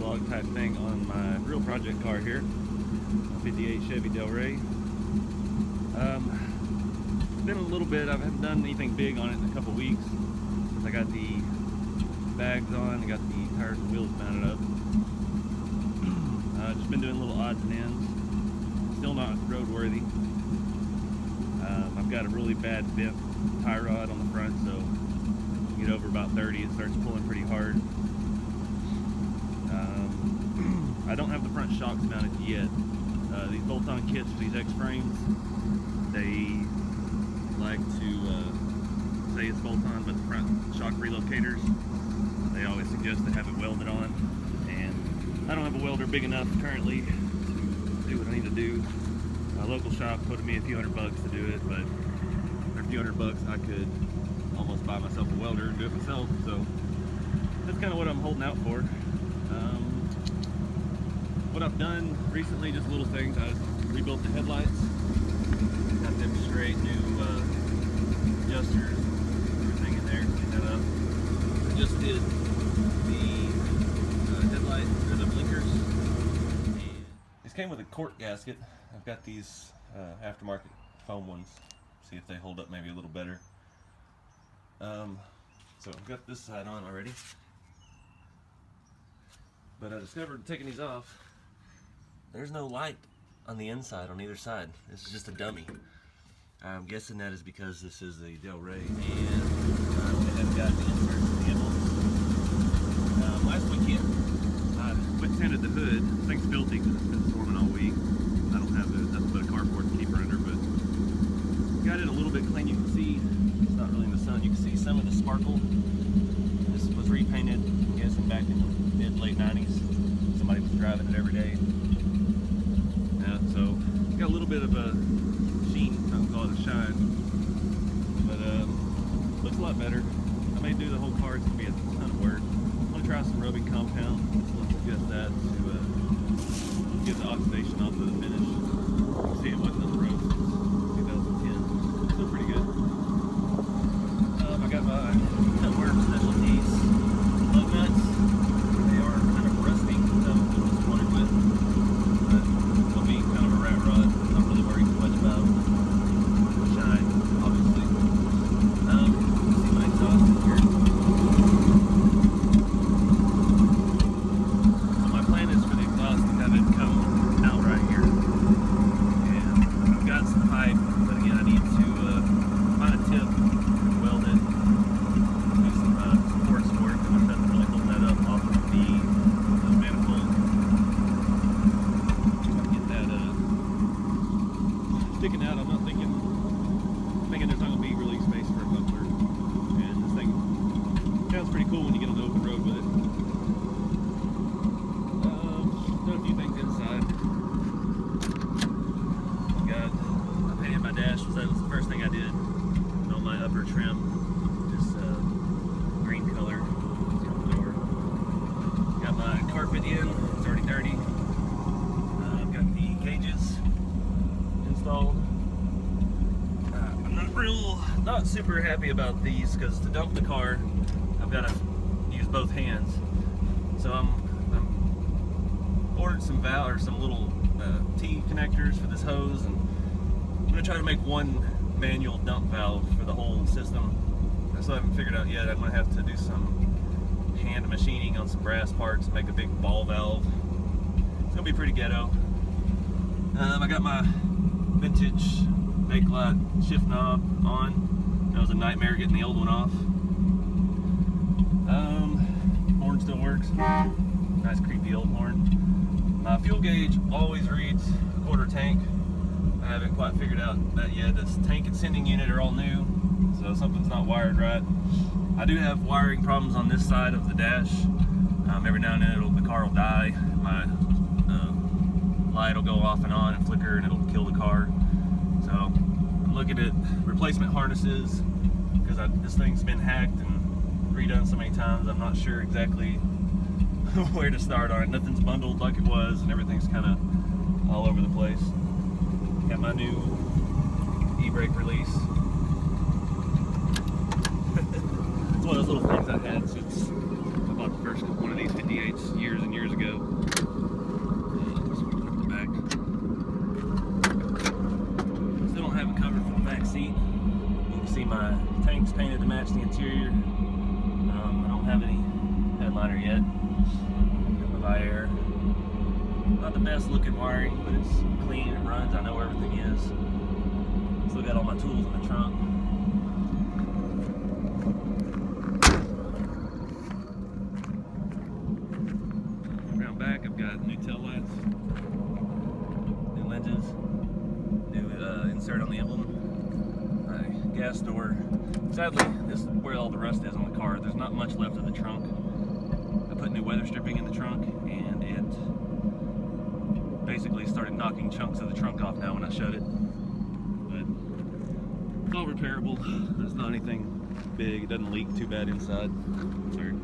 vlog type thing on my real project car here, a 58 Chevy Delray. It's been a little bit. I haven't done anything big on it in a couple weeks since I got the bags on and got the tires and wheels mounted up. Just been doing little odds and ends. Still not roadworthy. I've got a really bad bent tie rod on the front, so you get over about 30, it starts pulling pretty hard. I don't have the front shocks mounted yet. These bolt-on kits for these X-frames, they like to say it's bolt-on, but the front shock relocators, they always suggest to have it welded on, and I don't have a welder big enough currently to do what I need to do. My local shop quoted me a few $100 to do it, but for a few $100 I could almost buy myself a welder and do it myself, so that's kind of what I'm holding out for. What I've done recently, just little things. I rebuilt the headlights, got them straight, new adjusters, everything in there, cleaned that up. I just did the headlights, or the blinkers. These came with a cork gasket. I've got these aftermarket foam ones. See if they hold up maybe a little better. So I've got this side on already. But I discovered taking these off, there's no light on the inside on either side. This is just a dummy. I'm guessing that is because this is a Delray, and I went ahead and got the inserts for the emblems. Last weekend, I went tinted the hood. This thing's filthy because it's been storming all week. I don't have nothing but a carport to keep her under, but got it a little bit clean. You can see, it's not really in the sun, you can see some of the sparkle. This was repainted, I'm guessing back in the mid-late 90s. Somebody was driving it every day. So got a little bit of a sheen, I don't call it a shine, but looks a lot better. I may do the whole car, it's going to be a ton of work. I'm going to try some rubbing compound. Let's suggest that to get the oxidation off of the finish. You can see it wasn't on the road since 2010. Still pretty good. I got my Delray specialties lug nuts. They are kind of rusty, so I'm disappointed with. But it'll be kind of a rat rod. I'm not really worried too much about shine, obviously. See my exhaust here. So my plan is for the exhaust to have it come out right here. And I've got some pipe, but again I need to find a tip, weld it, do some supports for it, because there's nothing really holding that up off of the manifold. Get that sticking out. I'm not thinking there's not going to be really space for a muffler. And this thing sounds pretty cool when you get on the open road with it. Done a few things inside. I painted my dash. That was the first thing I did on my upper trim. This green color. Got my carpet in. It's already dirty. I've got the gauges installed. I'm not super happy about these because to dump the car, I've got to use both hands. So I'm ordered some some little T connectors for this hose, and I'm gonna try to make one manual dump valve for the whole system. I still haven't figured out yet. I'm gonna have to do some hand machining on some brass parts and make a big ball valve. It's gonna be pretty ghetto. I got my vintage Bakelite shift knob on. That was a nightmare getting the old one off. Horn still works. Nice creepy old horn. My fuel gauge always reads a quarter tank. I haven't quite figured out that yet. This tank and sending unit are all new, so something's not wired right. I do have wiring problems on this side of the dash. Every now and then the car will die. My light will go off and on and flicker, and it'll kill the car. So I'm looking at replacement harnesses because this thing's been hacked and redone so many times. I'm not sure exactly where to start on it. Nothing's bundled like it was, and everything's kind of all over the place. Got my new e-brake release. It's one of those little things I've had since I bought the first one of these 58s years and years ago. interior. I don't have any headliner yet. Got my air. Not the best looking wiring, but it's clean, it runs, I know where everything is. Still got all my tools in the trunk. Around back, I've got new tail lights, new lenses, new insert on the emblem, my gas door. Sadly, this is where all the rust is on the car. There's not much left of the trunk. I put new weather stripping in the trunk, and it basically started knocking chunks of the trunk off now when I shut it. But it's all repairable. There's not anything big. It doesn't leak too bad inside. Sorry.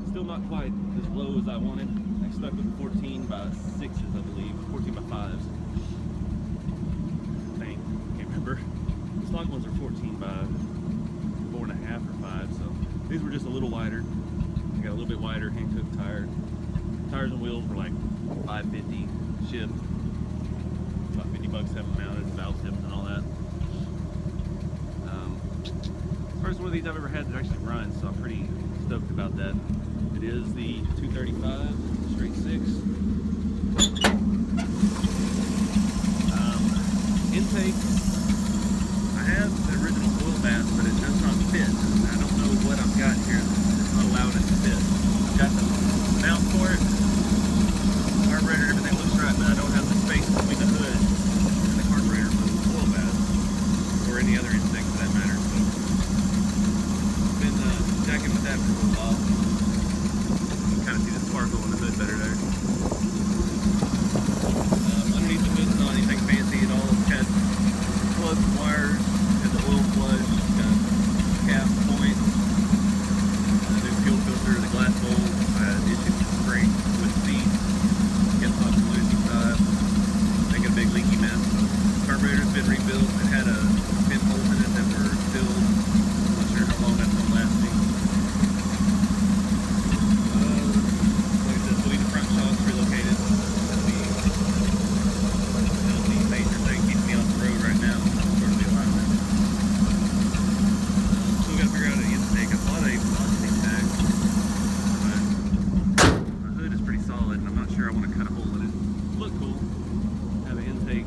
Still not quite as low as I wanted. I stuck with 14 by 6s, I believe. 14 by 5s. I think. Can't remember. The stock ones are 14 by 4.5 or 5, so these were just a little wider. I got a little bit wider Hankook tire. Tires and wheels were like $550 shipped. About $50 to have them mounted, valve tips and all that. First one of these I've ever had that actually runs, so I'm pretty stoked about that. It is the 235 straight 6. Intake, I have the original oil bath, but it does not fit. I don't know what I've got here that's not allowing it to fit. I've got the mount for it. Carburetor, everything looks right, but I don't have the space between the hood and the carburetor for the oil bath, or any other intake for that matter. So, I've been jacking with that for a little while. You can kind of see the sparkle in the hood better there. Underneath the hood's not anything fancy at all. It's got plugs and wires, got the oil flush, got cap points, the new fuel filter, the glass bowl. I had issues with spring with the seat. Get off the loosey side, making a big leaky mess. Carburetor's been rebuilt. It had a pinholes in it that were filled. Not sure how long that's gonna last me. Like I said, so the front shocks relocated. That'll be the major thing keeping me off the road right now. Sort of the alignment. Still gotta figure out an intake. I bought a velocity tag, but the hood is pretty solid, and I'm not sure I want to cut a hole in it. Look cool. Have an intake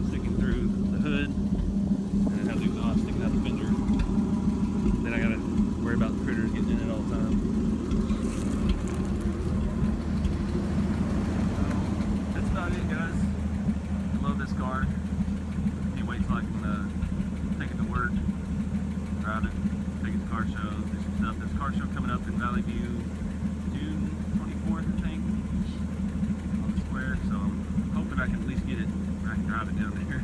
sticking through the hood, and it has the exhaust sticking out the fender. Then I gotta worry about the critters getting in it all the time. That's about it, guys. I love this car. Can't wait till I can take it to work, drive it, take it to car shows, do some stuff. There's a car show coming up in Valley View, June 24th, I think. So I'm hoping I can at least get it, I can drive it down there. I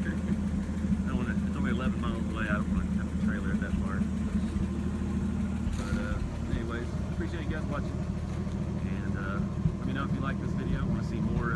don't want to, it's only 11 miles away, I don't want to have the trailer that far. But anyways, appreciate you guys watching, and let me know if you like this video. I want to see more